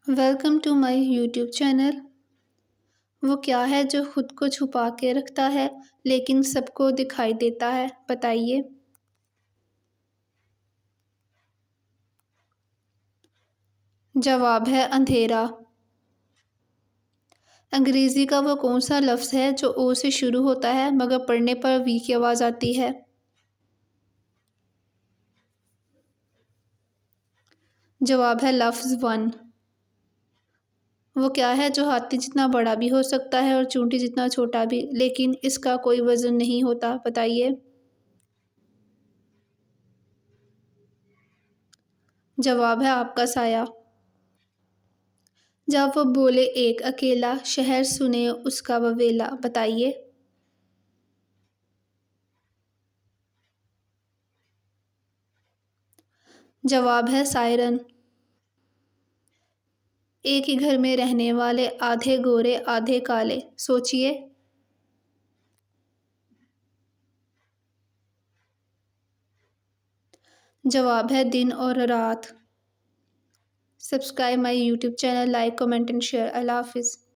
Welcome to my YouTube channel. वो क्या है जो खुद को छुपा के रखता है लेकिन सबको दिखाई देता है, बताइए। जवाब है अंधेरा। अंग्रेज़ी का वो कौन सा लफ्ज़ है जो ओ से शुरू होता है मगर पढ़ने पर वी की आवाज़ आती है? जवाब है लफ्ज़ वन। वो क्या है जो हाथी जितना बड़ा भी हो सकता है और चूंटी जितना छोटा भी, लेकिन इसका कोई वज़न नहीं होता, बताइए। जवाब है आपका साया। जब वो बोले एक अकेला, शहर सुने उसका ववेला, बताइए। जवाब है सायरन। एक ही घर में रहने वाले आधे गोरे आधे काले, सोचिए। जवाब है दिन और रात। Subscribe my YouTube channel, like comment and share. अल्लाह हाफिज़।